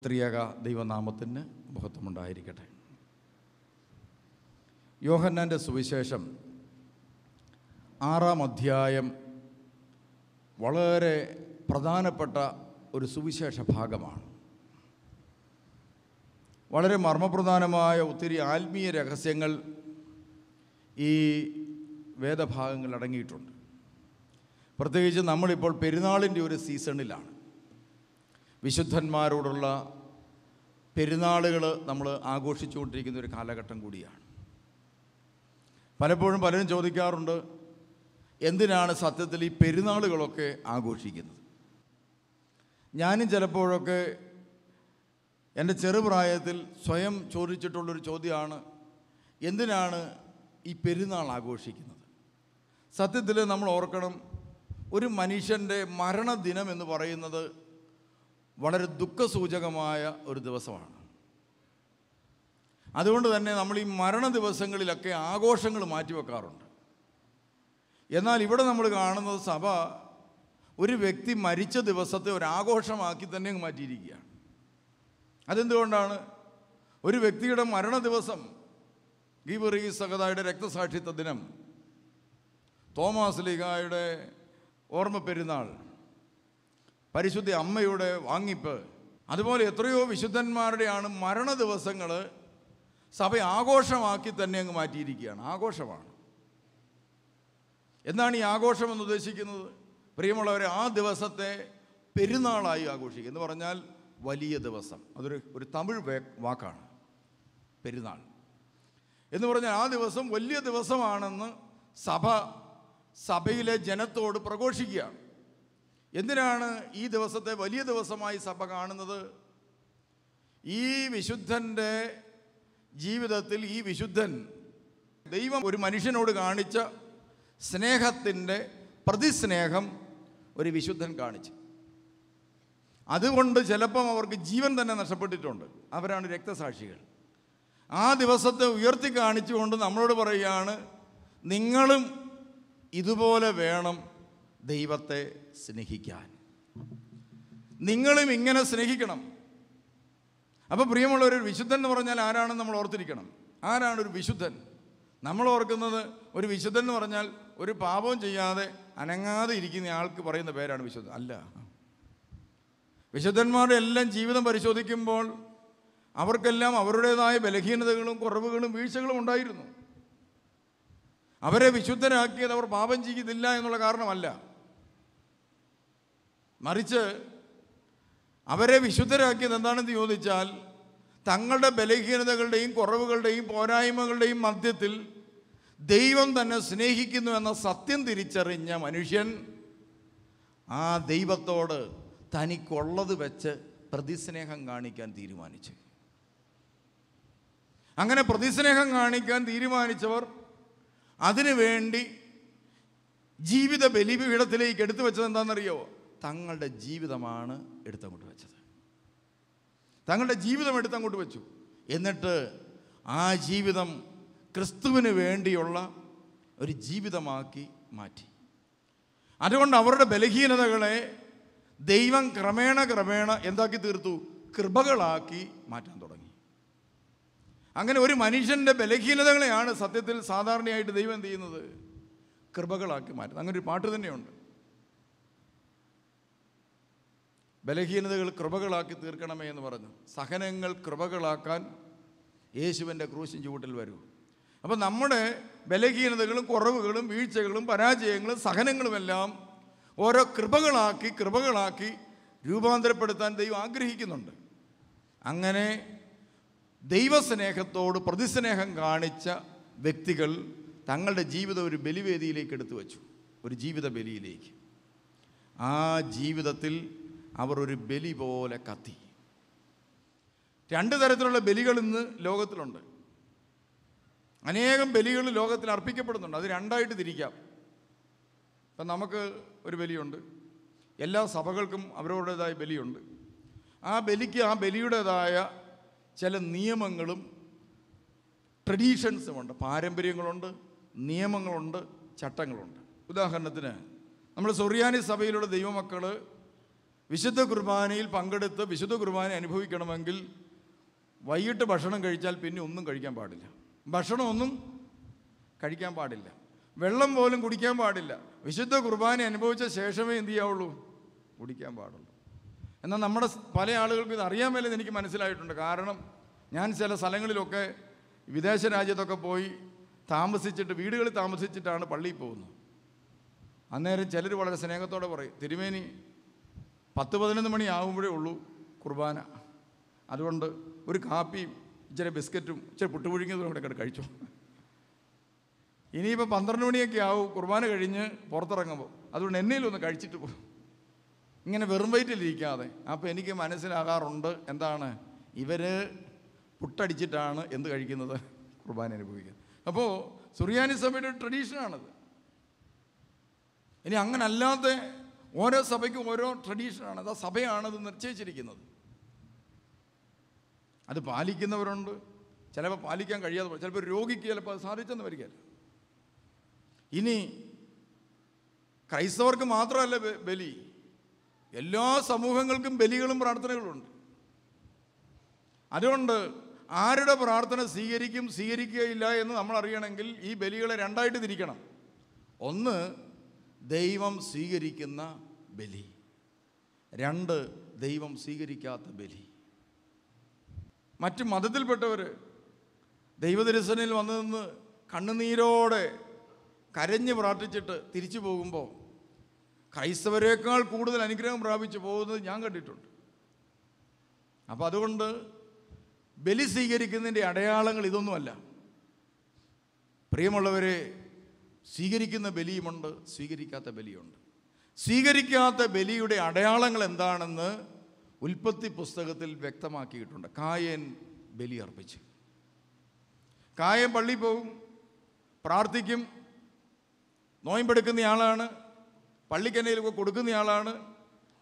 ത്രിയേക ദൈവനാമത്തിന് മഹത്വമുണ്ടായിരിക്കട്ടെ. യോഹന്നാൻ്റെ സുവിശേഷം 6-ാം അധ്യായം വളരെ പ്രധാനപ്പെട്ട ഒരു സുവിശേഷ ഭാഗമാണ്. വളരെ മർമ്മപ്രധാനമായ ഒത്തിരി ആത്മീയ രഹസ്യങ്ങൾ ഈ വേദഭാഗങ്ങളിൽ അടങ്ങിയിട്ടുണ്ട്. പ്രത്യേകിച്ച് നമ്മളിപ്പോൾ പെരുന്നാളിൻ്റെ ഒരു സീസണിലാണ്. വിശുദ്ധന്മാരോടുള്ള പെരുന്നാളുകൾ നമ്മൾ ആഘോഷിച്ചുകൊണ്ടിരിക്കുന്ന ഒരു കാലഘട്ടം കൂടിയാണ്. പലപ്പോഴും പലരും ചോദിക്കാറുണ്ട്, എന്തിനാണ് സത്യത്തിൽ ഈ പെരുന്നാളുകളൊക്കെ ആഘോഷിക്കുന്നത്? ഞാനും ചിലപ്പോഴൊക്കെ എൻ്റെ ചെറുപ്രായത്തിൽ സ്വയം ചോദിച്ചിട്ടുള്ളൊരു ചോദ്യമാണ്, എന്തിനാണ് ഈ പെരുന്നാൾ ആഘോഷിക്കുന്നത്? സത്യത്തിൽ നമ്മൾ ഓർക്കണം, ഒരു മനുഷ്യൻ്റെ മരണദിനം എന്ന് പറയുന്നത് വളരെ ദുഃഖസൂചകമായ ഒരു ദിവസമാണ്. അതുകൊണ്ട് തന്നെ നമ്മൾ ഈ മരണ ദിവസങ്ങളിലൊക്കെ ആഘോഷങ്ങൾ മാറ്റിവെക്കാറുണ്ട്. എന്നാൽ ഇവിടെ നമ്മൾ കാണുന്നത് സഭ ഒരു വ്യക്തി മരിച്ച ദിവസത്തെ ഒരു ആഘോഷമാക്കി തന്നെ അങ്ങ് മാറ്റിയിരിക്കുകയാണ്. അതെന്തുകൊണ്ടാണ്? ഒരു വ്യക്തിയുടെ മരണ ദിവസം, ഗീവർഗീസ് സഹദായുടെ രക്തസാക്ഷിത്വ ദിനം, തോമാസ് ലീഗായുടെ ഓർമ്മ പെരുന്നാൾ, പരിശുദ്ധ അമ്മയുടെ വാങ്ങിപ്പ്, അതുപോലെ എത്രയോ വിശുദ്ധന്മാരുടെയാണ് മരണ ദിവസങ്ങൾ സഭ ആഘോഷമാക്കി തന്നെ അങ്ങ് മാറ്റിയിരിക്കുകയാണ്. ആഘോഷമാണ്. എന്താണ് ഈ ആഘോഷം എന്ന് ഉദ്ദേശിക്കുന്നത്? പ്രിയമുള്ളവരെ, ആ ദിവസത്തെ പെരുന്നാളായി ആഘോഷിക്കുക എന്ന് പറഞ്ഞാൽ വലിയ ദിവസം. അതൊരു തമിഴ് വാക്കാണ്, പെരുന്നാൾ എന്ന് പറഞ്ഞാൽ ആ ദിവസം വലിയ ദിവസമാണെന്ന് സഭയിലെ ജനത്തോട് പ്രഘോഷിക്കുകയാണ്. എന്തിനാണ് ഈ ദിവസത്തെ വലിയ ദിവസമായി സഭ കാണുന്നത്? ഈ വിശുദ്ധൻ്റെ ജീവിതത്തിൽ ഈ വിശുദ്ധൻ ദൈവം ഒരു മനുഷ്യനോട് കാണിച്ച സ്നേഹത്തിൻ്റെ പ്രതിസ്നേഹം ഒരു വിശുദ്ധൻ കാണിച്ചു. അതുകൊണ്ട് ചിലപ്പം അവർക്ക് ജീവൻ തന്നെ നഷ്ടപ്പെട്ടിട്ടുണ്ട്. അവരാണ് രക്തസാക്ഷികൾ. ആ ദിവസത്തെ ഉയർത്തി കാണിച്ചുകൊണ്ട് നമ്മളോട് പറയുകയാണ്, നിങ്ങളും ഇതുപോലെ വേണം ദൈവത്തെ സ്നേഹിക്കാൻ. നിങ്ങളും ഇങ്ങനെ സ്നേഹിക്കണം. അപ്പോൾ പ്രിയമുള്ളവർ, ഒരു വിശുദ്ധൻ എന്ന് പറഞ്ഞാൽ ആരാണെന്ന് നമ്മൾ ഓർത്തിരിക്കണം. ആരാണ് ഒരു വിശുദ്ധൻ? നമ്മൾ ഓർക്കുന്നത് ഒരു വിശുദ്ധൻ എന്ന് പറഞ്ഞാൽ ഒരു പാപവും ചെയ്യാതെ അനങ്ങാതെ ഇരിക്കുന്ന ആൾക്ക് പറയുന്ന പേരാണ് വിശുദ്ധൻ. അല്ല, വിശുദ്ധന്മാരുടെ എല്ലാം ജീവിതം പരിശോധിക്കുമ്പോൾ അവർക്കെല്ലാം അവരുടേതായ ബലഹീനതകളും കുറവുകളും വീഴ്ചകളും ഉണ്ടായിരുന്നു. അവരെ വിശുദ്ധരാക്കിയത് അവർ പാപം ചെയ്യുന്നില്ല എന്നുള്ള കാരണമല്ല, മറിച്ച് അവരെ വിശുദ്ധരാക്കിയത് എന്താണെന്ന് ചോദിച്ചാൽ, തങ്ങളുടെ ബലഹീനതകളുടെയും കുറവുകളുടെയും പോരായ്മകളുടെയും മധ്യത്തിൽ ദൈവം തന്നെ സ്നേഹിക്കുന്നു എന്ന സത്യം തിരിച്ചറിഞ്ഞ മനുഷ്യൻ ആ ദൈവത്തോട് തനിക്കുള്ളത് വെച്ച് പ്രതിസ്നേഹം കാണിക്കാൻ തീരുമാനിച്ചു. അങ്ങനെ പ്രതിസ്നേഹം കാണിക്കാൻ തീരുമാനിച്ചവർ അതിനുവേണ്ടി ജീവിത ബലിപീഠത്തിലേക്ക് എടുത്തു വെച്ചത് എന്താണെന്നറിയോ? തങ്ങളുടെ ജീവിതമാണ് എടുത്തങ്ങോട്ട് വെച്ചത്. തങ്ങളുടെ ജീവിതം എടുത്തങ്ങോട്ട് വെച്ചു. എന്നിട്ട് ആ ജീവിതം ക്രിസ്തുവിന് വേണ്ടിയുള്ള ഒരു ജീവിതമാക്കി മാറ്റി. അതുകൊണ്ട് അവരുടെ ബലഹീനതകളെ ദൈവം ക്രമേണ എന്താക്കി തീർത്തു? കൃപകളാക്കി മാറ്റാൻ തുടങ്ങി. അങ്ങനെ ഒരു മനുഷ്യൻ്റെ ബലഹീനതകളെയാണ് സത്യത്തിൽ സാധാരണയായിട്ട് ദൈവം എന്ത് ചെയ്യുന്നത്? കൃപകളാക്കി മാറ്റുന്നത്. അങ്ങനെ ഒരു പാട്ട് തന്നെയുണ്ട്, ബലഹീനതകൾ കൃപകളാക്കി തീർക്കണമേ എന്ന് പറഞ്ഞു. സഹനങ്ങൾ കൃപകളാക്കാൻ യേശുവിൻ്റെ ക്രൂശിൻ ചുവട്ടിൽ വരൂ. അപ്പോൾ നമ്മുടെ ബലഹീനതകളും കുറവുകളും വീഴ്ചകളും പരാജയങ്ങളും സഹനങ്ങളുമെല്ലാം ഓരോ കൃപകളാക്കി രൂപാന്തരപ്പെടുത്താൻ ദൈവം ആഗ്രഹിക്കുന്നുണ്ട്. അങ്ങനെ ദൈവസ്നേഹത്തോട് പ്രതിസ്നേഹം കാണിച്ച വ്യക്തികൾ തങ്ങളുടെ ജീവിതം ഒരു ബലിവേദിയിലേക്ക് എടുത്തു വച്ചു, ഒരു ജീവിത ബലിയിലേക്ക്. ആ ജീവിതത്തിൽ അവർ ഒരു ബലി പോലെ കത്തി. 2 തരത്തിലുള്ള ബലികൾ ഇന്ന് ലോകത്തിലുണ്ട്. അനേകം ബലികൾ ലോകത്തിൽ അർപ്പിക്കപ്പെടുന്നുണ്ട്. അത് 2ആയിട്ട് തിരിക്കാം. ഇപ്പം നമുക്ക് ഒരു ബലിയുണ്ട്, എല്ലാ സഭകൾക്കും അവരവരുടേതായ ബലിയുണ്ട്. ആ ബലിയുടേതായ ചില നിയമങ്ങളും ട്രഡീഷൻസുമുണ്ട്, പാരമ്പര്യങ്ങളുണ്ട്, നിയമങ്ങളുണ്ട്, ചട്ടങ്ങളുണ്ട്. ഉദാഹരണത്തിന് നമ്മൾ സുറിയാനി സഭയിലുള്ള ദൈവമക്കൾ വിശുദ്ധ കുർബാനയിൽ പങ്കെടുത്ത് വിശുദ്ധ കുർബാന അനുഭവിക്കണമെങ്കിൽ വൈകിട്ട് ഭക്ഷണം കഴിച്ചാൽ പിന്നെ ഒന്നും കഴിക്കാൻ പാടില്ല. ഭക്ഷണമൊന്നും കഴിക്കാൻ പാടില്ല. വെള്ളം പോലും കുടിക്കാൻ പാടില്ല. വിശുദ്ധ കുർബാന അനുഭവിച്ച ശേഷമേ എന്ത് ചെയ്യാവുള്ളൂ? കുടിക്കാൻ പാടുള്ളൂ. എന്നാൽ നമ്മുടെ പല ആളുകൾക്ക് ഇത് അറിയാൻ മേലെന്ന് എനിക്ക് മനസ്സിലായിട്ടുണ്ട്. കാരണം ഞാൻ ചില സ്ഥലങ്ങളിലൊക്കെ വിദേശ രാജ്യത്തൊക്കെ പോയി താമസിച്ചിട്ട് വീടുകളിൽ താമസിച്ചിട്ടാണ് പള്ളിയിൽ പോകുന്നത്. അന്നേരം ചിലർ വളരെ സ്നേഹത്തോടെ പറയും, തിരുമേനി 10-11 മണി ആകുമ്പോഴേ ഉള്ളൂ കുർബാന, അതുകൊണ്ട് ഒരു കാപ്പിയും ഇച്ചിരി ബിസ്ക്കറ്റും ഇച്ചിരി പുട്ടുപുഴുങ്ങിയതും കൂടെ കഴിച്ചു. ഇനിയിപ്പോൾ 12 മണിയൊക്കെ ആവും കുർബാന കഴിഞ്ഞ് പുറത്തിറങ്ങുമ്പോൾ, അതുകൊണ്ട് എന്നേലും ഒന്ന് കഴിച്ചിട്ട് പോകും, ഇങ്ങനെ വെറും വയറ്റിലിരിക്കാതെ. അപ്പോൾ എനിക്ക് മനസ്സിലാകാറുണ്ട് എന്താണ് ഇവർ പുട്ടടിച്ചിട്ടാണ് എന്ത് കഴിക്കുന്നത്? കുർബാന അനുഭവിക്കുന്നത്. അപ്പോൾ സുറിയാനി സഭയുടെ ട്രഡീഷനാണത്. ഇനി അങ്ങനെ അല്ലാതെ ഓരോ സഭയ്ക്കും ഓരോ ട്രഡീഷനാണ്. അത് സഭയാണത് നിശ്ചയിച്ചിരിക്കുന്നത്. അത് പാലിക്കുന്നവരുണ്ട്, ചിലപ്പോൾ പാലിക്കാൻ കഴിയാതെ, ചിലപ്പോൾ രോഗിക്ക് ചിലപ്പോൾ അത് സാധിച്ചെന്ന് വരികയല്ല. ഇനി ക്രൈസ്തവർക്ക് മാത്രമല്ല ബലി, എല്ലാ സമൂഹങ്ങൾക്കും ബലികളും പ്രാർത്ഥനകളുണ്ട്. അതുകൊണ്ട് ആരുടെ പ്രാർത്ഥന സ്വീകരിക്കും സ്വീകരിക്കുകയില്ല എന്ന് നമ്മൾ അറിയണമെങ്കിൽ ഈ ബലികളെ രണ്ടായിട്ട് തിരിക്കണം. ഒന്ന്, ദൈവം സ്വീകരിക്കുന്ന ബലി. രണ്ട്, ദൈവം സ്വീകരിക്കാത്ത ബലി. മറ്റ് മതത്തിൽപ്പെട്ടവർ ദൈവദർശനയിൽ വന്നു നിന്ന് കണ്ണുനീരോടെ കരഞ്ഞ് പ്രാർത്ഥിച്ചിട്ട് തിരിച്ചു പോകുമ്പോൾ ക്രൈസ്തവരേക്കാൾ കൂടുതൽ അനുഗ്രഹം പ്രാപിച്ചു പോകുന്നത് ഞാൻ കണ്ടിട്ടുണ്ട്. അപ്പോൾ അതുകൊണ്ട് ബലി സ്വീകരിക്കുന്നതിൻ്റെ അടയാളങ്ങൾ ഇതൊന്നുമല്ല. പ്രിയമുള്ളവരെ, സ്വീകരിക്കുന്ന ബലിയുമുണ്ട്, സ്വീകരിക്കാത്ത ബലിയുണ്ട്. സ്വീകരിക്കാത്ത ബലിയുടെ അടയാളങ്ങൾ എന്താണെന്ന് ഉൽപ്പത്തി പുസ്തകത്തിൽ വ്യക്തമാക്കിയിട്ടുണ്ട്. കായൻ ബലി അർപ്പിച്ചു. കായൻ പള്ളിയിൽ പോകും, പ്രാർത്ഥിക്കും, നോയമ്പെടുക്കുന്നയാളാണ്, പള്ളിക്കെന്നയിലൊക്കെ കൊടുക്കുന്നയാളാണ്.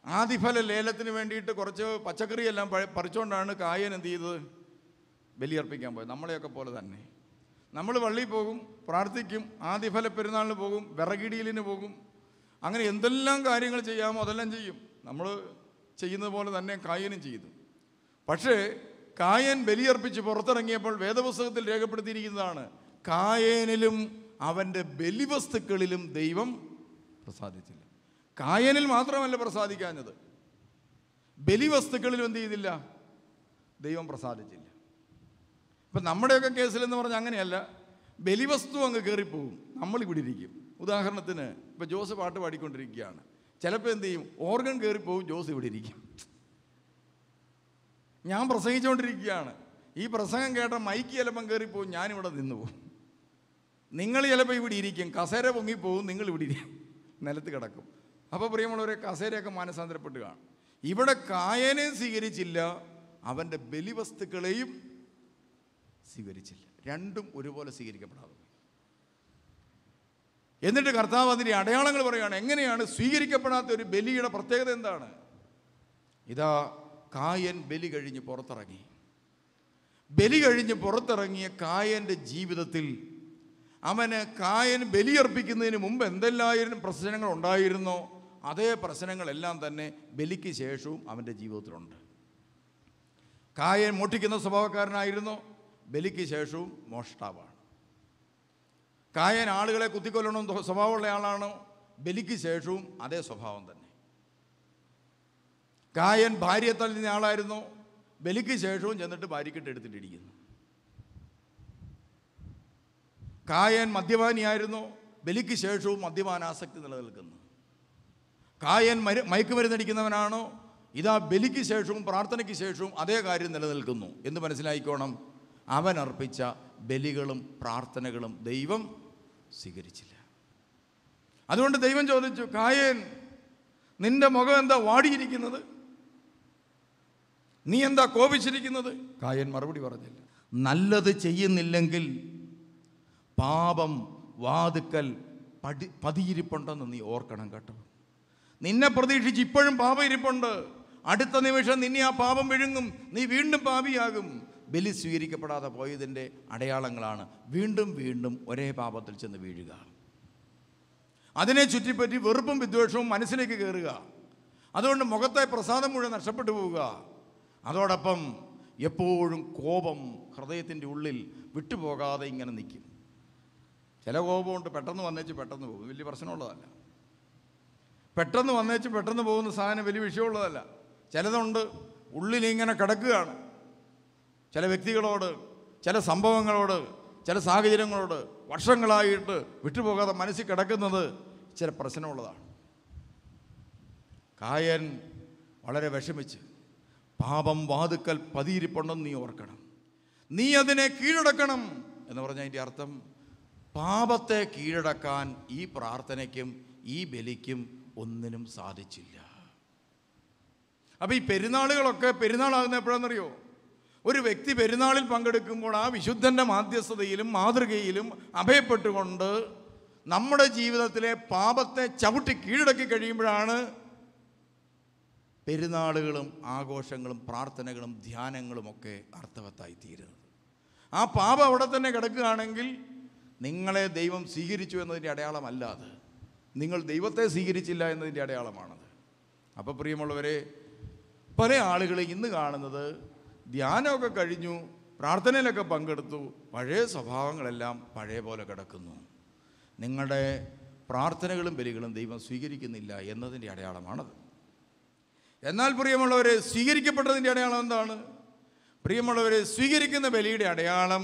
ആദിഫല ലേലത്തിന് വേണ്ടിയിട്ട് കുറച്ച് പച്ചക്കറിയെല്ലാം പറിച്ചുകൊണ്ടാണ് കായൻ എന്ത് ചെയ്തത്? ബലിയർപ്പിക്കാൻ പോയത്. നമ്മളെയൊക്കെ പോലെ തന്നെ നമ്മൾ പള്ളിയിൽ പോകും, പ്രാർത്ഥിക്കും, ആദിഫല പെരുന്നാളിന് പോകും, വിറകിടിയിലിന് പോകും, അങ്ങനെ എന്തെല്ലാം കാര്യങ്ങൾ ചെയ്യാമോ അതെല്ലാം ചെയ്യും. നമ്മൾ ചെയ്യുന്നത് പോലെ തന്നെ കായനും ചെയ്തു. പക്ഷേ കായൻ ബലിയർപ്പിച്ച് പുറത്തിറങ്ങിയപ്പോൾ വേദപുസ്തകത്തിൽ രേഖപ്പെടുത്തിയിരിക്കുന്നതാണ്, കായനിലും അവൻ്റെ ബലിവസ്തുക്കളിലും ദൈവം പ്രസാദിച്ചില്ല. കായനിൽ മാത്രമല്ല പ്രസാദിക്കാഞ്ഞത്, ബലിവസ്തുക്കളിലും എന്ത് ചെയ്തില്ല? ദൈവം പ്രസാദിച്ചില്ല. ഇപ്പം നമ്മുടെയൊക്കെ കേസിലെന്ന് പറഞ്ഞാൽ അങ്ങനെയല്ല, ബലിവസ്തു അങ്ങ് കയറിപ്പോവും, നമ്മളിവിടെ ഇരിക്കും. ഉദാഹരണത്തിന് ഇപ്പം ജോസ് പാട്ട് പാടിക്കൊണ്ടിരിക്കുകയാണ്, ചിലപ്പോൾ എന്ത് ചെയ്യും? ഓർഗൻ കയറിപ്പോവും, ജോസ് ഇവിടെ ഇരിക്കും. ഞാൻ പ്രസംഗിച്ചുകൊണ്ടിരിക്കുകയാണ്, ഈ പ്രസംഗം കേട്ട മൈക്ക് ചിലപ്പം കയറിപ്പോവും, ഞാനിവിടെ നിന്ന് പോവും. നിങ്ങൾ ചിലപ്പോൾ ഇവിടെ ഇരിക്കും, കസേര പൊങ്ങിപ്പോവും, നിങ്ങൾ ഇവിടെ ഇരിക്കും, നിലത്ത് കിടക്കും. അപ്പോൾ പ്രിയമുള്ളവരെ, കസേരയൊക്കെ മാനസാന്തരപ്പെട്ട് കാണും. ഇവിടെ കായനെ സ്വീകരിച്ചില്ല, അവൻ്റെ ബലിവസ്തുക്കളെയും സ്വീകരിച്ചില്ല. രണ്ടും ഒരുപോലെ സ്വീകരിക്കപ്പെടാതെ. എന്നിട്ട് കർത്താവ് അതിൻ്റെ അടയാളങ്ങൾ പറയുകയാണ്. എങ്ങനെയാണ് സ്വീകരിക്കപ്പെടാത്ത ഒരു ബലിയുടെ പ്രത്യേകത എന്താണ്? ഇതാ, കായൻ ബലി കഴിഞ്ഞ് പുറത്തിറങ്ങി. ബലി കഴിഞ്ഞ് പുറത്തിറങ്ങിയ കായൻ്റെ ജീവിതത്തിൽ അവന് കായൻ ബലിയർപ്പിക്കുന്നതിന് മുമ്പ് എന്തെല്ലായിരുന്നു പ്രശ്നങ്ങൾ ഉണ്ടായിരുന്നോ അതേ പ്രശ്നങ്ങളെല്ലാം തന്നെ ബലിക്ക് ശേഷവും അവൻ്റെ ജീവിതത്തിലുണ്ട്. കായൻ മോഷ്ടിക്കുന്ന സ്വഭാവക്കാരനായിരുന്നു, ബലിക്ക് ശേഷവും മോഷ്ടാവാണ്. കായൻ ആളുകളെ കുത്തിക്കൊല്ലണം സ്വഭാവമുള്ള ആളാണോ, ബലിക്ക് ശേഷവും അതേ സ്വഭാവം തന്നെ. കായൻ ഭാര്യയെ തള്ളുന്ന ആളായിരുന്നു, ബലിക്ക് ശേഷവും ചെന്നിട്ട് ഭാര്യക്കിട്ട് എടുത്തിട്ടിരിക്കുന്നു. കായൻ മദ്യപാനിയായിരുന്നു, ബലിക്ക് ശേഷവും മദ്യപാനാസക്തി നിലനിൽക്കുന്നു. കായൻ മയക്കുമരുന്നടിക്കുന്നവനാണോ, ഇതാ ബലിക്ക് ശേഷവും പ്രാർത്ഥനയ്ക്ക് ശേഷവും അതേ കാര്യം നിലനിൽക്കുന്നു എന്ന് മനസ്സിലായിക്കോണം. അവൻ അർപ്പിച്ച ബലികളും പ്രാർത്ഥനകളും ദൈവം സ്വീകരിച്ചില്ല. അതുകൊണ്ട് ദൈവം ചോദിച്ചു, കായൻ, നിന്റെ മുഖം എന്താ വാടിയിരിക്കുന്നത്? നീ എന്താ കോപിച്ചിരിക്കുന്നത്? കായൻ മറുപടി പറഞ്ഞില്ല. നല്ലത് ചെയ്യുന്നില്ലെങ്കിൽ പാപം വാതുക്കൽ പതിയിരിപ്പുണ്ടെന്ന് നീ ഓർക്കണം കേട്ടോ. നിന്നെ പ്രതീക്ഷിച്ച് ഇപ്പോഴും പാപം ഇരിപ്പുണ്ട്. അടുത്ത നിമിഷം നിന്നെ ആ പാപം വിഴുങ്ങും, നീ വീണ്ടും പാപിയാകും. ബലി സ്വീകരിക്കപ്പെടാതെ പോയതിൻ്റെ അടയാളങ്ങളാണ് വീണ്ടും വീണ്ടും ഒരേ പാപത്തിൽ ചെന്ന് വീഴുക, അതിനെ ചുറ്റിപ്പറ്റി വെറുപ്പും വിദ്വേഷവും മനസ്സിലേക്ക് കയറുക, അതുകൊണ്ട് മുഖത്തെ പ്രസാദം മുഴുവൻ നഷ്ടപ്പെട്ടു പോവുക. അതോടൊപ്പം എപ്പോഴും കോപം ഹൃദയത്തിൻ്റെ ഉള്ളിൽ വിട്ടുപോകാതെ ഇങ്ങനെ നിൽക്കും. ചില കോപമുണ്ട് പെട്ടെന്ന് വന്നേച്ച് പെട്ടെന്ന് പോകും, വലിയ പ്രശ്നമുള്ളതല്ല. പെട്ടെന്ന് വന്നേച്ച് പെട്ടെന്ന് പോകുന്ന സാധനം വലിയ വിഷയമുള്ളതല്ല. ചിലതുണ്ട് ഉള്ളിലിങ്ങനെ കിടക്കുകയാണ്. ചില വ്യക്തികളോട്, ചില സംഭവങ്ങളോട്, ചില സാഹചര്യങ്ങളോട് വർഷങ്ങളായിട്ട് വിട്ടുപോകാതെ മനസ്സിൽ കിടക്കുന്നത് ചില പ്രശ്നമുള്ളതാണ്. കായൻ വളരെ വിഷമിച്ച്, പാപം വാതുക്കൽ പതിയിരിപ്പുണ്ടെന്ന് നീ ഓർക്കണം, നീ അതിനെ കീഴടക്കണം എന്ന് പറഞ്ഞ അതിൻ്റെ അർത്ഥം പാപത്തെ കീഴടക്കാൻ ഈ പ്രാർത്ഥനയ്ക്കും ഈ ബലിക്കും ഒന്നിനും സാധിച്ചില്ല. അപ്പോൾ ഈ പെരുന്നാളുകളൊക്കെ പെരുന്നാളാകുന്ന എപ്പോഴാണെന്നറിയോ? ഒരു വ്യക്തി പെരുന്നാളിൽ പങ്കെടുക്കുമ്പോൾ ആ വിശുദ്ധൻ്റെ മാധ്യസ്ഥതയിലും മാതൃകയിലും അഭയപ്പെട്ടുകൊണ്ട് നമ്മുടെ ജീവിതത്തിലെ പാപത്തെ ചവിട്ടി കീഴടക്കി കഴിയുമ്പോഴാണ് പെരുന്നാളുകളും ആഘോഷങ്ങളും പ്രാർത്ഥനകളും ധ്യാനങ്ങളുമൊക്കെ അർത്ഥവത്തായി തീരുന്നത്. ആ പാപം അവിടെ തന്നെ കിടക്കുകയാണെങ്കിൽ നിങ്ങളെ ദൈവം സ്വീകരിച്ചു എന്നതിൻ്റെ അടയാളമല്ലാതെ നിങ്ങൾ ദൈവത്തെ സ്വീകരിച്ചില്ല എന്നതിൻ്റെ അടയാളമാണത്. അപ്പോൾ പ്രിയമുള്ളവരെ, പല ആളുകളെ ഇന്ന് കാണുന്നത് ധ്യാനമൊക്കെ കഴിഞ്ഞു, പ്രാർത്ഥനയിലൊക്കെ പങ്കെടുത്തു, പഴയ സ്വഭാവങ്ങളെല്ലാം പഴയ പോലെ കിടക്കുന്നു. നിങ്ങളുടെ പ്രാർത്ഥനകളും ബലികളും ദൈവം സ്വീകരിക്കുന്നില്ല എന്നതിൻ്റെ അടയാളമാണത്. എന്നാൽ പ്രിയമുള്ളവരെ, സ്വീകരിക്കപ്പെട്ടതിൻ്റെ അടയാളം എന്താണ്? പ്രിയമുള്ളവരെ, സ്വീകരിക്കുന്ന ബലിയുടെ അടയാളം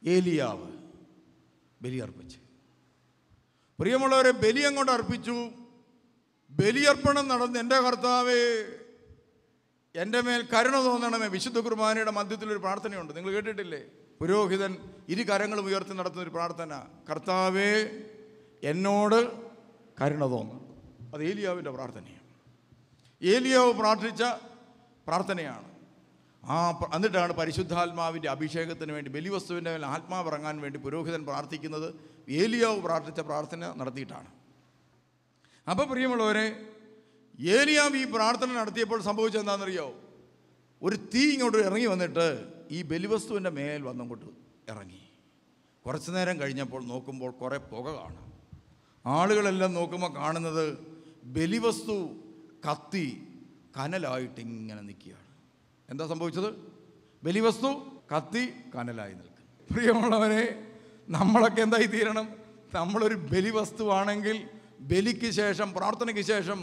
ഏലിയാവ് ബലിയർപ്പിച്ച്. പ്രിയമുള്ളവരെ, ബലി അങ്ങോട്ട് അർപ്പിച്ചു. ബലിയർപ്പണം നടന്ന്, എൻ്റെ കർത്താവേ എൻ്റെ മേൽ കരുണ തോന്നണമേ. വിശുദ്ധ കുർബാനയുടെ മധ്യത്തിലൊരു പ്രാർത്ഥനയുണ്ട്, നിങ്ങൾ കേട്ടിട്ടില്ലേ? പുരോഹിതൻ ഇരു കരങ്ങളും ഉയർത്തി നടത്തുന്നൊരു പ്രാർത്ഥന, കർത്താവേ എന്നോട് കരുണ തോന്നണം. അത് ഏലിയാവിൻ്റെ പ്രാർത്ഥനയാണ്. ഏലിയാവ് പ്രാർത്ഥിച്ച പ്രാർത്ഥനയാണ്. എന്നിട്ടാണ് പരിശുദ്ധാത്മാവിൻ്റെ അഭിഷേകത്തിന് വേണ്ടി, ബലിവസ്തുവിൻ്റെ മേൽ ആത്മാവ് ഇറങ്ങാൻ വേണ്ടി പുരോഹിതൻ പ്രാർത്ഥിക്കുന്നത്. ഏലിയാവ് പ്രാർത്ഥിച്ച പ്രാർത്ഥന നടത്തിയിട്ടാണ്. അപ്പോൾ പ്രിയമുള്ളവരെ, ഏലിയാവ് ഈ പ്രാർത്ഥന നടത്തിയപ്പോൾ സംഭവിച്ചത് എന്താണെന്നറിയോ? ഒരു തീ ഇങ്ങോട്ട് ഇറങ്ങി വന്നിട്ട് ഈ ബലിവസ്തുവിൻ്റെ മേൽ വന്നങ്ങോട്ട് ഇറങ്ങി. കുറച്ച് നേരം കഴിഞ്ഞപ്പോൾ നോക്കുമ്പോൾ കുറേ പുക കാണാം. ആളുകളെല്ലാം നോക്കുമ്പോൾ കാണുന്നത് ബലിവസ്തു കത്തി കനലായിട്ട് ഇങ്ങനെ നിൽക്കുകയാണ്. എന്താ സംഭവിച്ചത്? ബലിവസ്തു കത്തി കനലായി നിൽക്കും. പ്രിയമുള്ളവരെ, നമ്മളൊക്കെ എന്തായി തീരണം? നമ്മളൊരു ബലിവസ്തുവാണെങ്കിൽ ബലിക്ക് ശേഷം, പ്രാർത്ഥനയ്ക്ക് ശേഷം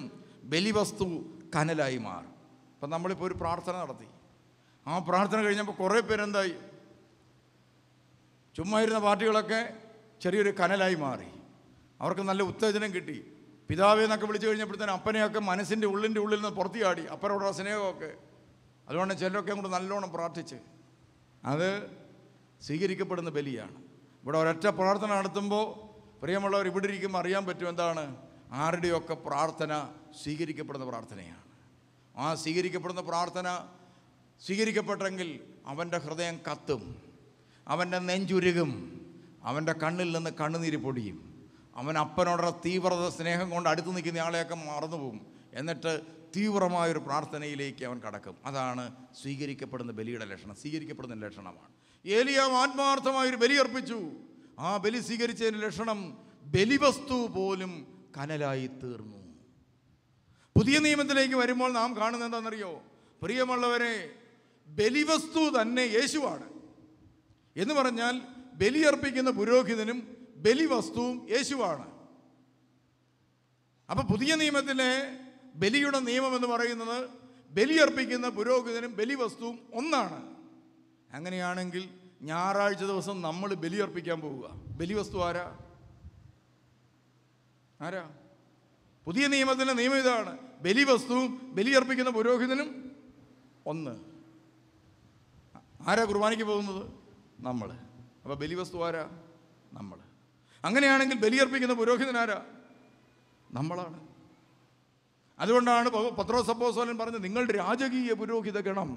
ബലിവസ്തു കനലായി മാറും. അപ്പം നമ്മളിപ്പോൾ ഒരു പ്രാർത്ഥന നടത്തി, ആ പ്രാർത്ഥന കഴിഞ്ഞപ്പോൾ കുറേ പേരെന്തായി? ചുമ്മാ ഇരുന്ന പാർട്ടികളൊക്കെ ചെറിയൊരു കനലായി മാറി. അവർക്ക് നല്ല ഉത്തേജനം കിട്ടി. പിതാവേ എന്നൊക്കെ വിളിച്ചു കഴിഞ്ഞപ്പോഴത്തേനും അപ്പനെയൊക്കെ മനസ്സിൻ്റെ ഉള്ളിൽ നിന്ന് പുറത്തിയാടി, അപ്പനോടുള്ള സ്നേഹമൊക്കെ. അതുകൊണ്ട് ചിലരൊക്കെ അങ്ങോട്ട് നല്ലോണം പ്രാർത്ഥിച്ച്. അത് സ്വീകരിക്കപ്പെടുന്ന ബലിയാണ്. ഇവിടെ ഒരൊറ്റ പ്രാർത്ഥന നടത്തുമ്പോൾ പ്രിയമുള്ളവർ, ഇവിടെ ഇരിക്കുമ്പോൾ അറിയാൻ പറ്റും എന്താണ് ആരുടെയൊക്കെ പ്രാർത്ഥന സ്വീകരിക്കപ്പെടുന്ന പ്രാർത്ഥനയാണ്. ആ സ്വീകരിക്കപ്പെടുന്ന പ്രാർത്ഥന സ്വീകരിക്കപ്പെട്ടെങ്കിൽ അവൻ്റെ ഹൃദയം കത്തും, അവൻ്റെ നെഞ്ചുരുകും, അവൻ്റെ കണ്ണിൽ നിന്ന് കണ്ണുനീര് പൊടിയും. അവൻ അപ്പനോടുള്ള തീവ്രത സ്നേഹം കൊണ്ട് അടുത്ത് നിൽക്കുന്ന ആളെയൊക്കെ മറന്നുപോകും. എന്നിട്ട് തീവ്രമായൊരു പ്രാർത്ഥനയിലേക്ക് അവൻ കടക്കും. അതാണ് സ്വീകരിക്കപ്പെടുന്ന ബലിയുടെ ലക്ഷണം, സ്വീകരിക്കപ്പെടുന്ന ലക്ഷണമാണ്. ഏലിയാവ് ആത്മാർത്ഥമായൊരു ബലി അർപ്പിച്ചു. ആ ബലി സ്വീകരിച്ചതിൻ്റെ ലക്ഷണം ബലിവസ്തു പോലും കനലായി തീർന്നു. പുതിയ നിയമത്തിലേക്ക് വരുമ്പോൾ നാം കാണുന്നത് എന്താണെന്നറിയോ? പ്രിയമുള്ളവരെ, ബലിവസ്തു തന്നെ യേശുവാണ്. എന്ന് പറഞ്ഞാൽ ബലിയർപ്പിക്കുന്ന പുരോഹിതനും ബലിവസ്തുവും യേശുവാണ്. അപ്പം പുതിയ നിയമത്തിലെ ബലിയുടെ നിയമം എന്ന് പറയുന്നത് ബലിയർപ്പിക്കുന്ന പുരോഹിതനും ബലിവസ്തുവും ഒന്നാണ്. അങ്ങനെയാണെങ്കിൽ ഞായറാഴ്ച ദിവസം നമ്മൾ ബലിയർപ്പിക്കാൻ പോവുക. ബലിവസ്തു ആരാ? പുതിയ നിയമത്തിൻ്റെ നിയമം ഇതാണ്, ബലിവസ്തുവും ബലിയർപ്പിക്കുന്ന പുരോഹിതനും ഒന്ന്. ആരാ കുർബാനയ്ക്ക് പോകുന്നത്? നമ്മൾ. അപ്പോൾ ബലിവസ്തു ആരാ? നമ്മൾ. അങ്ങനെയാണെങ്കിൽ ബലിയർപ്പിക്കുന്ന പുരോഹിതൻ ആരാ? നമ്മളാണ്. അതുകൊണ്ടാണ് പത്രോസ് അപ്പോസ്തലൻ പറഞ്ഞത്, നിങ്ങളുടെ രാജകീയ പുരോഹിത ഗണം.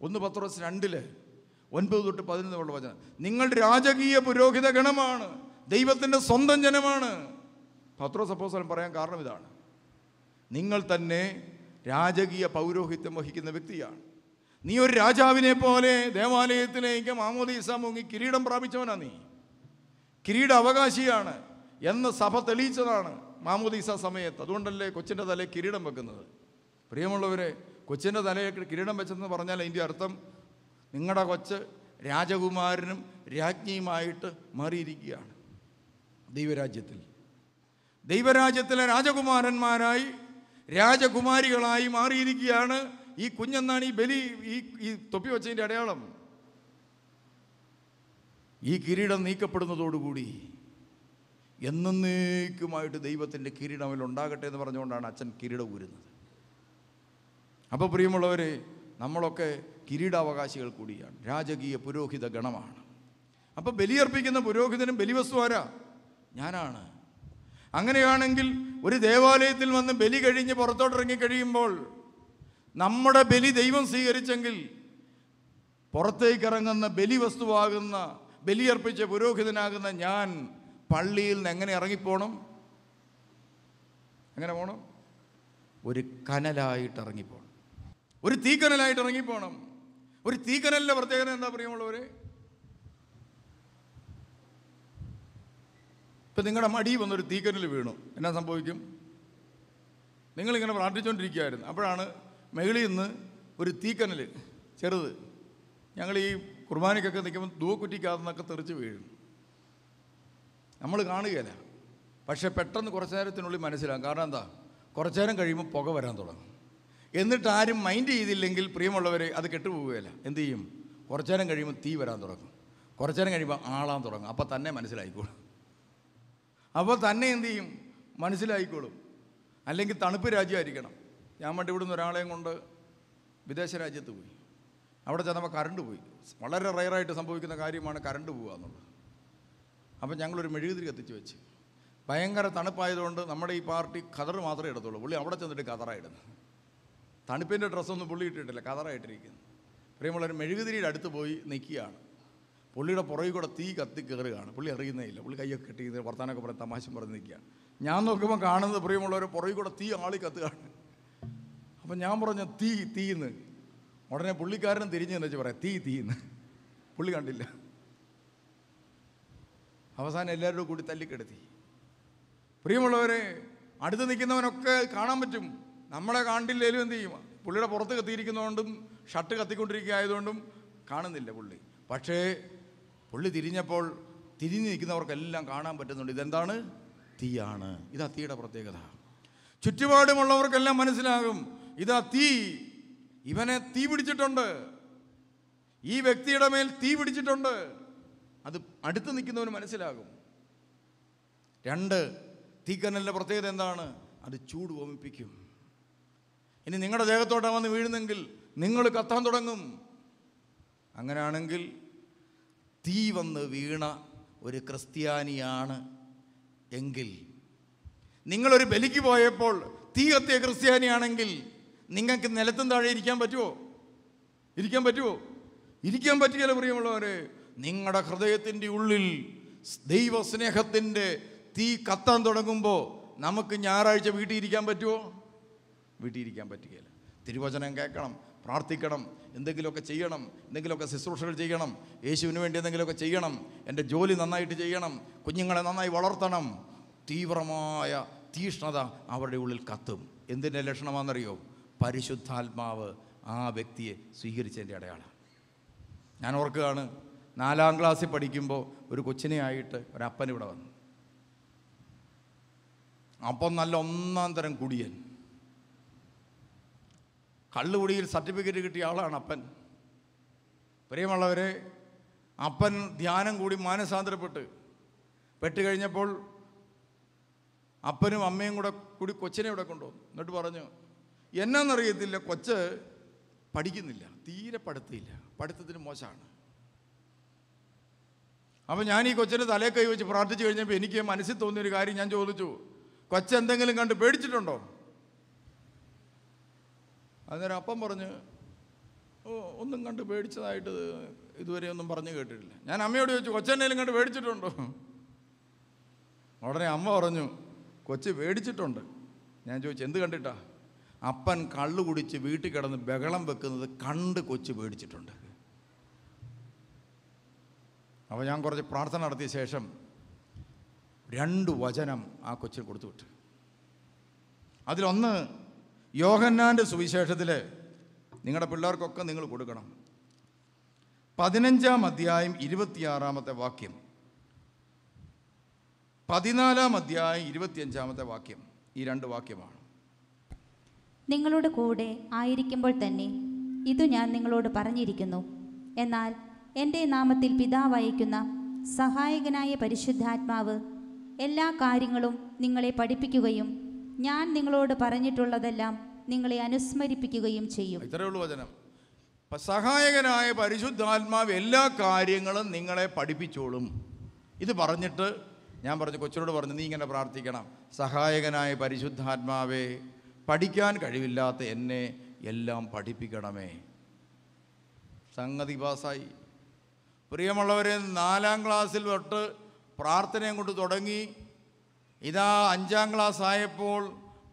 1 പത്രോസ് 2:9-11 വചനം. നിങ്ങൾ രാജകീയ പുരോഹിത ഗണമാണ്, ദൈവത്തിൻ്റെ സ്വന്തം ജനമാണ്. പത്രോസ് അപ്പോസ്തലൻ പറയാൻ കാരണം ഇതാണ്, നിങ്ങൾ തന്നെ രാജകീയ പൗരോഹിത്യം വഹിക്കുന്ന വ്യക്തിയാണ്. നീ ഒരു രാജാവിനെ പോലെ ദേവാലയത്തിലേക്ക് മാമോദീസ മുങ്ങി കിരീടം പ്രാപിച്ചവനാ. നീ കിരീട അവകാശിയാണ് എന്ന് സഭ തെളിയിച്ചതാണ്. മാമോദീസ സമയത്ത്. അതുകൊണ്ടല്ലേ കൊച്ചിൻ്റെ തലയിൽ കിരീടം വെക്കുന്നത്. പ്രിയമുള്ളവരെ, കൊച്ചിൻ്റെ തലയിൽ കിരീടം വെച്ചെന്ന് പറഞ്ഞാൽ അതിൻ്റെ അർത്ഥം നിങ്ങളുടെ കൊച്ച് രാജകുമാരനും രാജ്ഞിയുമായിട്ട് മാറിയിരിക്കുകയാണ്. ദൈവരാജ്യത്തിലെ രാജകുമാരന്മാരായി രാജകുമാരികളായി മാറിയിരിക്കുകയാണ് ഈ കുഞ്ഞെന്നാണ് ഈ ബലി, ഈ തൊപ്പി വെച്ചതിൻ്റെ അടയാളം. ഈ കിരീടം നീക്കപ്പെടുന്നതോടുകൂടി എന്നേക്കുമായിട്ട് ദൈവത്തിൻ്റെ കിരീടം അവൽ ഉണ്ടാകട്ടെ എന്ന് പറഞ്ഞുകൊണ്ടാണ് അച്ഛൻ കിരീടം ഊരുന്നത്. അപ്പോൾ പ്രിയമുള്ളവരെ, നമ്മളൊക്കെ കിരീടാവകാശികൾ കൂടിയാണ്, രാജകീയ പുരോഹിത ഗണമാണ്. അപ്പോൾ ബലിയർപ്പിക്കുന്ന പുരോഹിതനും ബലിവസ്തു ആരാ? ഞാനാണ്. അങ്ങനെയാണെങ്കിൽ ഒരു ദേവാലയത്തിൽ വന്ന് ബലി കഴിഞ്ഞ് പുറത്തോട്ടിറങ്ങി കഴിയുമ്പോൾ നമ്മുടെ ബലി ദൈവം സ്വീകരിച്ചെങ്കിൽ പുറത്തേക്കിറങ്ങുന്ന ബലിവസ്തുവാകുന്ന, ബലിയർപ്പിച്ച പുരോഹിതനാകുന്ന ഞാൻ പള്ളിയിൽ നിന്ന് എങ്ങനെ ഇറങ്ങിപ്പോണം? എങ്ങനെ പോകണം? ഒരു കനലായിട്ട് ഇറങ്ങിപ്പോണം, ഒരു തീക്കനലായിട്ട് ഇറങ്ങിപ്പോണം. ഒരു തീക്കനലിൻ്റെ പ്രത്യേകത എന്താ പ്രിയമുള്ളവരെ? ഇപ്പം നിങ്ങളുടെ മടി വന്നൊരു തീക്കനൽ വീണു, എന്നാ സംഭവിക്കും? നിങ്ങളിങ്ങനെ പ്രാർത്ഥിച്ചുകൊണ്ടിരിക്കുകയായിരുന്നു, അപ്പോഴാണ് മേളിൽ നിന്ന് ഒരു തീക്കനൽ ചെറുത്, ഞങ്ങൾ ഈ കുർബാനയ്ക്കൊക്കെ നിൽക്കുമ്പോൾ ധൂക്കുറ്റിക്കകത്ത് നിന്നൊക്കെ തെറിച്ച് വീഴും. നമ്മൾ കാണുകയില്ല, പക്ഷേ പെട്ടെന്ന് കുറച്ച് നേരത്തിനുള്ളിൽ മനസ്സിലാകും. കാരണം എന്താ? കുറച്ചു നേരം കഴിയുമ്പോൾ പുക വരാൻ തുടങ്ങും. എന്നിട്ട് ആരും മൈൻഡ് ചെയ്തില്ലെങ്കിൽ പ്രിയമുള്ളവരെ അത് കെട്ടുപോവുകയില്ല. എന്തു ചെയ്യും? കുറച്ചു നേരം കഴിയുമ്പോൾ തീ വരാൻ തുടങ്ങും, കുറച്ചു നേരം കഴിയുമ്പോൾ ആളാൻ തുടങ്ങും. അപ്പോൾ തന്നെ മനസ്സിലായിക്കോളും. അപ്പോൾ തന്നെ എന്തു ചെയ്യും? മനസ്സിലായിക്കോളും. അല്ലെങ്കിൽ തണുപ്പ് രാജ്യമായിരിക്കണം. ഞാൻ പണ്ട് ഇവിടുന്ന് ഒരാളെയും കൊണ്ട് വിദേശ രാജ്യത്ത് പോയി. അവിടെ ചെന്നപ്പോൾ കറണ്ട് പോയി. വളരെ റയറായിട്ട് സംഭവിക്കുന്ന കാര്യമാണ് കറണ്ട് പോവുക എന്നുള്ളത്. അപ്പം ഞങ്ങളൊരു മെഴുകുതിരി കത്തിച്ച് വെച്ച്. ഭയങ്കര തണുപ്പായതുകൊണ്ട് നമ്മുടെ ഈ പാർട്ടി ഖദർ മാത്രമേ ഇടത്തുള്ളൂ. പുള്ളി അവിടെ ചെന്നിട്ട് കതറായിടുന്നു. തണുപ്പിൻ്റെ ഡ്രസ്സൊന്നും പുള്ളി ഇട്ടിട്ടില്ല, കതറായിട്ടിരിക്കുന്നു. പ്രിയമുള്ളൊരു മെഴുകുതിരിയുടെ അടുത്ത് പോയി നിൽക്കുകയാണ്. പുള്ളിയുടെ പുറകിൽ കൂടെ തീ കത്തി കയറുകയാണ്. പുള്ളി അറിയുന്നേ ഇല്ല. പുള്ളി കയ്യൊക്കെ കെട്ടി വർത്താനൊക്കെ പറഞ്ഞ് തമാശം പറഞ്ഞ് നിൽക്കുകയാണ്. ഞാൻ നോക്കുമ്പോൾ കാണുന്നത് പ്രിയമുള്ളവർ പുറകിൽ കൂടെ തീ ആളി കത്തുകയാണ്. അപ്പം ഞാൻ പറഞ്ഞു തീന്ന്. ഉടനെ പുള്ളിക്കാരനും തിരിഞ്ഞെന്ന് വെച്ച് പറയാം തീന്ന്. പുള്ളി കണ്ടില്ല. അവസാനം എല്ലാവരും കൂടി തല്ലിക്കെടുത്തി. പ്രിയമുള്ളവരെ, അടുത്ത് നിൽക്കുന്നവനൊക്കെ കാണാൻ പറ്റും. നമ്മളെ കാണില്ലേലും എന്ത് ചെയ്യും? പുള്ളിയുടെ പുറത്ത് കത്തിയിരിക്കുന്നതുകൊണ്ടും ഷർട്ട് കത്തിക്കൊണ്ടിരിക്കുക ആയതുകൊണ്ടും കാണുന്നില്ല പുള്ളി. പക്ഷേ പുള്ളി തിരിഞ്ഞപ്പോൾ തിരിഞ്ഞ് നിൽക്കുന്നവർക്കെല്ലാം കാണാൻ പറ്റുന്നുണ്ട്. ഇതെന്താണ്? തീയാണ്. ഇതാ തീയുടെ പ്രത്യേകത. ചുറ്റുപാടുമുള്ളവർക്കെല്ലാം മനസ്സിലാകും, ഇതാ തീ. ഇവനെ തീ പിടിച്ചിട്ടുണ്ട്, ഈ വ്യക്തിയുടെ മേൽ തീ പിടിച്ചിട്ടുണ്ട്. അത് അടുത്ത് നിൽക്കുന്നവന് മനസ്സിലാകും. 2, തീക്കനലിൻ്റെ പ്രത്യേകത എന്താണ്? അത് ചൂട് വമിപ്പിക്കും. ഇനി നിങ്ങളുടെ ദേഹത്തോട്ടാണ് വന്ന് വീഴുന്നെങ്കിൽ നിങ്ങൾ കത്താൻ തുടങ്ങും. അങ്ങനെയാണെങ്കിൽ തീ വന്ന് വീണ ഒരു ക്രിസ്ത്യാനിയാണ് എങ്കിൽ, നിങ്ങളൊരു ബലിക്ക് പോയപ്പോൾ തീ കത്തിയ ക്രിസ്ത്യാനിയാണെങ്കിൽ നിങ്ങൾക്ക് നിലത്തും താഴെ ഇരിക്കാൻ പറ്റുമോ? ഇരിക്കാൻ പറ്റുകയില്ല പ്രിയമുള്ളവരെ. നിങ്ങളുടെ ഹൃദയത്തിൻ്റെ ഉള്ളിൽ ദൈവസ്നേഹത്തിൻ്റെ തീ കത്താൻ തുടങ്ങുമ്പോൾ നമുക്ക് ഞായറാഴ്ച വീട്ടിൽ ഇരിക്കാൻ പറ്റുമോ? വീട്ടിൽ ഇരിക്കാൻ പറ്റുകയില്ല. തിരുവചനം കേൾക്കണം, പ്രാർത്ഥിക്കണം, എന്തെങ്കിലുമൊക്കെ ചെയ്യണം, എന്തെങ്കിലുമൊക്കെ ശുശ്രൂഷകൾ ചെയ്യണം, യേശുവിന് വേണ്ടി എന്തെങ്കിലുമൊക്കെ ചെയ്യണം, എൻ്റെ ജോലി നന്നായിട്ട് ചെയ്യണം, കുഞ്ഞുങ്ങളെ നന്നായി വളർത്തണം. തീവ്രമായ തീഷ്ണത അവരുടെ ഉള്ളിൽ കത്തും. എന്തിൻ്റെ ലക്ഷണമാണെന്നറിയോ? പരിശുദ്ധാത്മാവ് ആ വ്യക്തിയെ സ്വീകരിച്ചതിൻ്റെ അടയാളം. ഞാൻ ഓർക്കുകയാണ്, 4ാം ക്ലാസ്സിൽ പഠിക്കുമ്പോൾ ഒരു കൊച്ചിനെയായിട്ട് ഒരപ്പൻ ഇവിടെ വന്നു. അപ്പം നല്ല 1-ാം തരം കുടിയൻ, കള്ളുകുടിയിൽ സർട്ടിഫിക്കറ്റ് കിട്ടിയ ആളാണ് അപ്പൻ. പ്രിയമുള്ളവരെ, അപ്പൻ ധ്യാനം കൂടി മാനസാന്തരപ്പെട്ട് കഴിഞ്ഞപ്പോൾ അപ്പനും അമ്മയും കൂടി കൊച്ചിനെ ഇവിടെ കൊണ്ടുവന്നു. എന്നിട്ട് പറഞ്ഞു, എന്നാന്നറിയത്തില്ല, കൊച്ച് പഠിക്കുന്നില്ല, തീരെ പഠിത്തത്തിന് മോശമാണ്. അപ്പം ഞാൻ ഈ കൊച്ചിൻ്റെ തലേ കൈ വെച്ച് പ്രാർത്ഥിച്ചു കഴിഞ്ഞപ്പോൾ എനിക്ക് മനസ്സിൽ തോന്നിയൊരു കാര്യം ഞാൻ ചോദിച്ചു, കൊച്ചെന്തെങ്കിലും കണ്ട് പേടിച്ചിട്ടുണ്ടോ? അന്നേരം അപ്പം പറഞ്ഞ്, ഒന്നും കണ്ട് പേടിച്ചതായിട്ട് ഇതുവരെ ഒന്നും പറഞ്ഞു കേട്ടിട്ടില്ല. ഞാൻ അമ്മയോട് ചോദിച്ചു, കൊച്ചെന്തെങ്കിലും കണ്ട് പേടിച്ചിട്ടുണ്ടോ? ഉടനെ അമ്മ പറഞ്ഞു, കൊച്ച് പേടിച്ചിട്ടുണ്ട്. ഞാൻ ചോദിച്ചു, എന്ത് കണ്ടിട്ടാ? അപ്പൻ കള്ളു കുടിച്ച് വീട്ടിൽ കിടന്ന് ബഹളം വെക്കുന്നത് കണ്ട് കൊച്ച് പേടിച്ചിട്ടുണ്ട്. അപ്പോൾ ഞാൻ കുറച്ച് പ്രാർത്ഥന നടത്തിയ ശേഷം 2 വചനം ആ കൊച്ചിന് കൊടുത്തു വിട്ടു. അതിലൊന്ന് യോഹന്നാൻ്റെ സുവിശേഷത്തിൽ നിങ്ങളുടെ പിള്ളേർക്കൊക്കെ നിങ്ങൾ കൊടുക്കണം. 15-ാം അധ്യായം 26-ാമത്തെ വാക്യം, 14-ാം അധ്യായം 25-ാമത്തെ വാക്യം. ഈ 2 വാക്യമാണ്. നിങ്ങളുടെ കൂടെ ആയിരിക്കുമ്പോൾ തന്നെ ഇതു ഞാൻ നിങ്ങളോട് പറഞ്ഞിരിക്കുന്നു. എന്നാൽ എൻ്റെ നാമത്തിൽ പിതാവ് അയക്കുന്ന സഹായകനായ പരിശുദ്ധാത്മാവ് എല്ലാ കാര്യങ്ങളും നിങ്ങളെ പഠിപ്പിക്കുകയും ഞാൻ നിങ്ങളോട് പറഞ്ഞിട്ടുള്ളതെല്ലാം നിങ്ങളെ അനുസ്മരിപ്പിക്കുകയും ചെയ്യും. ഇത്രയേ ഉള്ളൂ വചനം. സഹായകനായ പരിശുദ്ധാത്മാവ് എല്ലാ കാര്യങ്ങളും നിങ്ങളെ പഠിപ്പിച്ചോളും. ഇത് പറഞ്ഞിട്ട് ഞാൻ പറഞ്ഞു, കൊച്ചിനോട് പറഞ്ഞു, നീ ഇങ്ങനെ പ്രാർത്ഥിക്കണം: സഹായകനായ പരിശുദ്ധാത്മാവേ, പഠിക്കാൻ കഴിവില്ലാത്ത എന്നെ എല്ലാം പഠിപ്പിക്കണമേ. സംഗതി പാസ്സായി. പ്രിയമുള്ളവരെ, 4-ാം ക്ലാസ്സിൽ തൊട്ട് പ്രാർത്ഥനയും കൊണ്ട് തുടങ്ങി. ഇതാ 5-ാം ക്ലാസ് ആയപ്പോൾ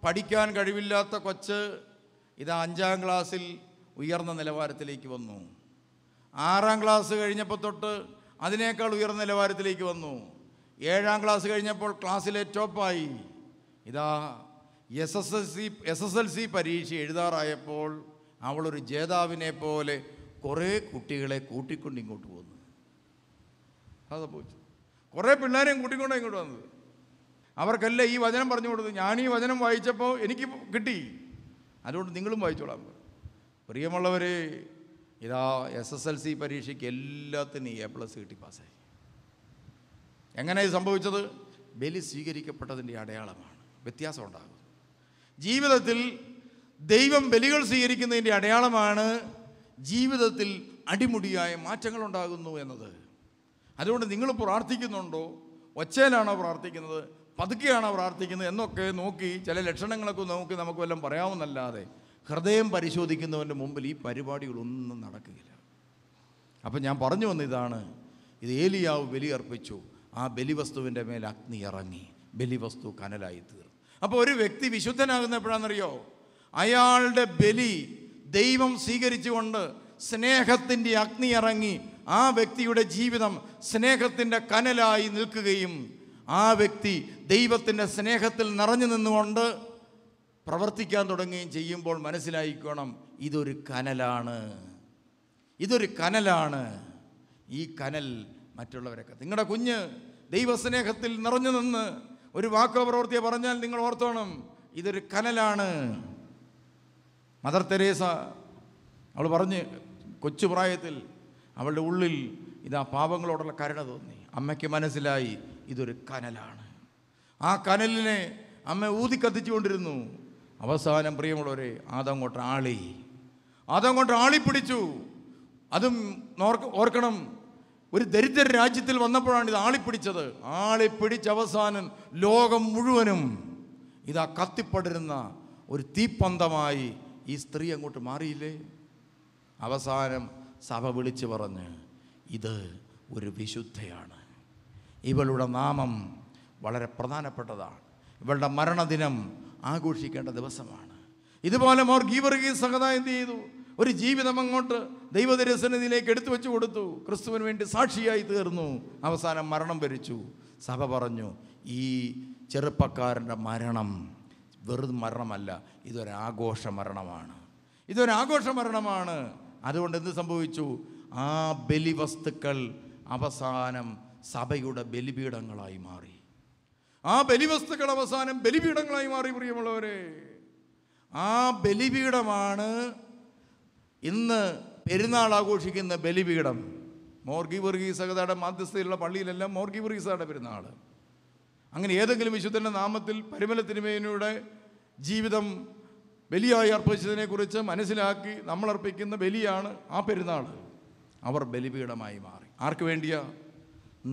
പഠിക്കാൻ കഴിവില്ലാത്ത കൊച്ച് ഇതാ 5-ാം ക്ലാസ്സിൽ ഉയർന്ന നിലവാരത്തിലേക്ക് വന്നു. 6-ാം ക്ലാസ് കഴിഞ്ഞപ്പോൾ തൊട്ട് അതിനേക്കാൾ ഉയർന്ന നിലവാരത്തിലേക്ക് വന്നു. 7-ാം ക്ലാസ് കഴിഞ്ഞപ്പോൾ ക്ലാസ്സിലെ ടോപ്പായി. ഇതാ SSLC പരീക്ഷ എഴുതാറായപ്പോൾ അവളൊരു ജേതാവിനെ പോലെ കുറേ കുട്ടികളെ കൂട്ടിക്കൊണ്ട് ഇങ്ങോട്ട് പോന്നു. അത് പോച്ചു. കുറേ പിള്ളേരെയും കൂട്ടിക്കൊണ്ടാണ് ഇങ്ങോട്ട് വന്നത്. അവർക്കെല്ലാം ഈ വചനം പറഞ്ഞു കൊടുത്തു. ഞാൻ ഈ വചനം വായിച്ചപ്പോൾ എനിക്ക് കിട്ടി, അതുകൊണ്ട് നിങ്ങളും വായിച്ചോളാം. പ്രിയമുള്ളവരെ, ഇതാ SSLC പരീക്ഷയ്ക്ക് എല്ലാത്തിനും A+ കിട്ടി പാസ്സായി. എങ്ങനെ ഇത് സംഭവിച്ചത്? ബലി സ്വീകരിക്കപ്പെട്ടതിൻ്റെ അടയാളമാണ്. വ്യത്യാസം ഉണ്ടാകും. ജീവിതത്തിൽ ദൈവം ബലികൾ സ്വീകരിക്കുന്നതിൻ്റെ അടയാളമാണ് ജീവിതത്തിൽ അടിമുടിയായ മാറ്റങ്ങൾ ഉണ്ടാകുന്നു എന്നത്. അതുകൊണ്ട് നിങ്ങൾ പ്രാർത്ഥിക്കുന്നുണ്ടോ? ഒച്ചയിലാണോ പ്രാർത്ഥിക്കുന്നത്? പതുക്കെയാണോ പ്രാർത്ഥിക്കുന്നത് എന്നൊക്കെ നോക്കി, ചില ലക്ഷണങ്ങളൊക്കെ നോക്കി നമുക്ക് വല്ലതും പറയാമെന്നല്ലാതെ ഹൃദയം പരിശോധിക്കുന്നവൻ്റെ മുമ്പിൽ ഈ പരിപാടികളൊന്നും നടക്കുകയില്ല. അപ്പം ഞാൻ പറഞ്ഞു വന്ന ഇതാണ്. ഇത് ഏലിയാവ് ബലി അർപ്പിച്ചു. ആ ബലിവസ്തുവിൻ്റെ മേൽ അഗ്നി ഇറങ്ങി, ബലിവസ്തു കനലായി തീർന്നു. അപ്പോൾ ഒരു വ്യക്തി വിശുദ്ധനാകുന്ന എപ്പോഴാണെന്നറിയോ? അയാളുടെ ബലി ദൈവം സ്വീകരിച്ചുകൊണ്ട് സ്നേഹത്തിൻ്റെ അഗ്നി ഇറങ്ങി ആ വ്യക്തിയുടെ ജീവിതം സ്നേഹത്തിൻ്റെ കനലായി നിൽക്കുകയും ആ വ്യക്തി ദൈവത്തിൻ്റെ സ്നേഹത്തിൽ നിറഞ്ഞു നിന്നുകൊണ്ട് പ്രവർത്തിക്കാൻ തുടങ്ങുകയും ചെയ്യുമ്പോൾ മനസ്സിലായിക്കോണം, ഇതൊരു കനലാണ്, ഇതൊരു കനലാണ്. ഈ കനൽ മറ്റുള്ളവരൊക്കെ, നിങ്ങളുടെ കുഞ്ഞ് ദൈവസ്നേഹത്തിൽ നിറഞ്ഞു നിന്ന് ഒരു വാക്കോ പ്രവൃത്തിയോ പറഞ്ഞാൽ നിങ്ങൾ ഓർത്തോണം, ഇതൊരു കനലാണ്. മദർ തെരേസ അവൾ പറഞ്ഞ്, കൊച്ചുപ്രായത്തിൽ അവളുടെ ഉള്ളിൽ ഇതാ പാപങ്ങളോടുള്ള കരുണ തോന്നി. അമ്മയ്ക്ക് മനസ്സിലായി ഇതൊരു കനലാണ്. ആ കനലിനെ അമ്മ ഊതിക്കത്തിച്ചുകൊണ്ടിരുന്നു. അവസാനം പ്രിയമുള്ളവരെ, അതങ്ങോട്ട് ആളിപ്പിടിച്ചു. അതും ഓർക്കണം, ഒരു ദരിദ്ര രാജ്യത്തിൽ വന്നപ്പോഴാണ് ഇത് ആളിപ്പിടിച്ചത്. ആളിപ്പിടിച്ച് അവസാനം ലോകം മുഴുവനും ഇതാ കത്തിപ്പടരുന്ന ഒരു തീപ്പന്തമായി ഈ സ്ത്രീ അങ്ങോട്ട് മാറിയില്ലേ? അവസാനം സഭ വിളിച്ചു പറഞ്ഞ്, ഇത് ഒരു വിശുദ്ധയാണ്, ഇവളുടെ നാമം വളരെ പ്രധാനപ്പെട്ടതാണ്, ഇവളുടെ മരണദിനം ആഘോഷിക്കേണ്ട ദിവസമാണ്. ഇതുപോലെ മോർ ഗീവർഗീസ് സഹദ എന്ത് ചെയ്തു? ഒരു ജീവിതം അങ്ങോട്ട് ദൈവദർശനത്തിലേക്ക് എടുത്തു വെച്ചു കൊടുത്തു. ക്രിസ്തുവിന് വേണ്ടി സാക്ഷിയായി തീർന്നു. അവസാനം മരണം വരിച്ചു. സഭ പറഞ്ഞു, ഈ ചെറുപ്പക്കാരൻ്റെ മരണം വെറും മരണമല്ല, ഇതൊരാഘോഷ മരണമാണ്, ഇതൊരാഘോഷ മരണമാണ്. അതുകൊണ്ട് എന്ത് സംഭവിച്ചു? ആ ബലിവസ്തുക്കൾ അവസാനം സഭയുടെ ബലിപീഠങ്ങളായി മാറി. ആ ബലിവസ്തുക്കൾ അവസാനം ബലിപീഠങ്ങളായി മാറി. പ്രിയമുള്ളവരെ, ആ ബലിപീഠമാണ് ഇന്ന് പെരുന്നാൾ ആഘോഷിക്കുന്ന ബലിപീഠം. മോർ ഗീവർഗീസ് സഹദയുടെ മാധ്യസ്ഥയിലുള്ള പള്ളിയിലെല്ലാം മോർ ഗീവർഗീസയുടെ പെരുന്നാൾ. അങ്ങനെ ഏതെങ്കിലും വിശുദ്ധൻ്റെ നാമത്തിൽ പരിമല തിരുമേനിയുടെ ജീവിതം ബലിയായി അർപ്പിച്ചതിനെക്കുറിച്ച് മനസ്സിലാക്കി നമ്മൾ അർപ്പിക്കുന്ന ബലിയാണ് ആ പെരുന്നാൾ. അവർ ബലിപീഠമായി മാറി. ആർക്ക് വേണ്ടിയാ?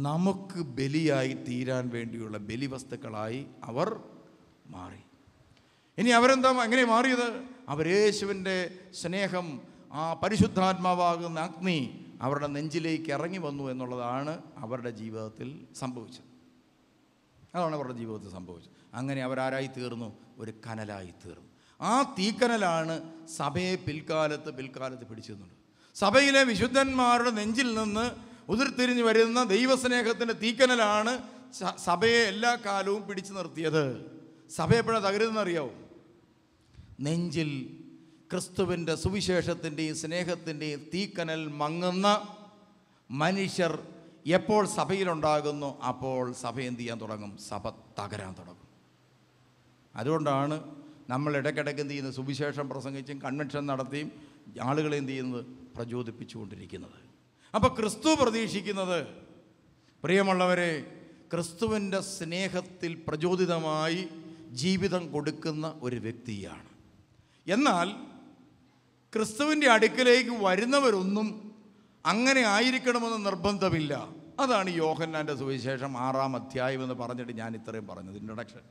നമുക്ക് ബലിയായി തീരാൻ വേണ്ടിയുള്ള ബലിവസ്തുക്കളായി അവർ മാറി. ഇനി എങ്ങനെ മാറിയത്? യേശുവിൻ്റെ സ്നേഹം, ആ പരിശുദ്ധാത്മാവാകുന്ന അഗ്നി അവരുടെ നെഞ്ചിലേക്ക് ഇറങ്ങി വന്നു എന്നുള്ളതാണ് അവരുടെ ജീവിതത്തിൽ സംഭവിച്ചത്. അതാണ് അവരുടെ ജീവിതത്തിൽ സംഭവിച്ചത്. അങ്ങനെ അവരാരായി തീർന്നു? ഒരു കനലായി തീർന്നു. ആ തീക്കനലാണ് സഭയെ പിൽക്കാലത്ത് പിടിച്ചു നിന്നത്. സഭയിലെ വിശുദ്ധന്മാരുടെ നെഞ്ചിൽ നിന്ന് ഉതിർത്തിരിഞ്ഞു വരുന്ന ദൈവസ്നേഹത്തിൻ്റെ തീക്കനലാണ് സഭയെ എല്ലാ കാലവും പിടിച്ചു നിർത്തിയത്. സഭ എപ്പോഴാണ് തകരുതെന്നറിയാവോ? നെഞ്ചിൽ ക്രിസ്തുവിൻ്റെ സുവിശേഷത്തിൻ്റെയും സ്നേഹത്തിൻ്റെയും തീക്കനൽ മങ്ങുന്ന മനുഷ്യർ എപ്പോൾ സഭയിലുണ്ടാകുന്നു, അപ്പോൾ സഭ എന്ത് ചെയ്യാൻ തുടങ്ങും? സഭ തകരാൻ തുടങ്ങും. അതുകൊണ്ടാണ് നമ്മൾ ഇടയ്ക്കിടയ്ക്ക് എന്ത് ചെയ്യുന്നത്? സുവിശേഷം പ്രസംഗിച്ചും കൺവെൻഷൻ നടത്തിയും ആളുകളെ എന്ത് ചെയ്യുന്നത്? പ്രചോദിപ്പിച്ചുകൊണ്ടിരിക്കുന്നത്. അപ്പോൾ ക്രിസ്തു പ്രതീക്ഷിക്കുന്നത്, പ്രിയമുള്ളവരെ, ക്രിസ്തുവിൻ്റെ സ്നേഹത്തിൽ പ്രചോദിതമായി ജീവിതം കൊടുക്കുന്ന ഒരു വ്യക്തിയാണ്. എന്നാൽ ക്രിസ്തുവിൻ്റെ അടുക്കലേക്ക് വരുന്നവരൊന്നും അങ്ങനെ ആയിരിക്കണമെന്ന് നിർബന്ധമില്ല. അതാണ് യോഹന്നാൻ്റെ സുവിശേഷം 6-ാം അധ്യായം എന്ന് പറഞ്ഞിട്ട് ഞാൻ ഇത്രയും പറഞ്ഞത്, ഇൻട്രൊഡക്ഷൻ.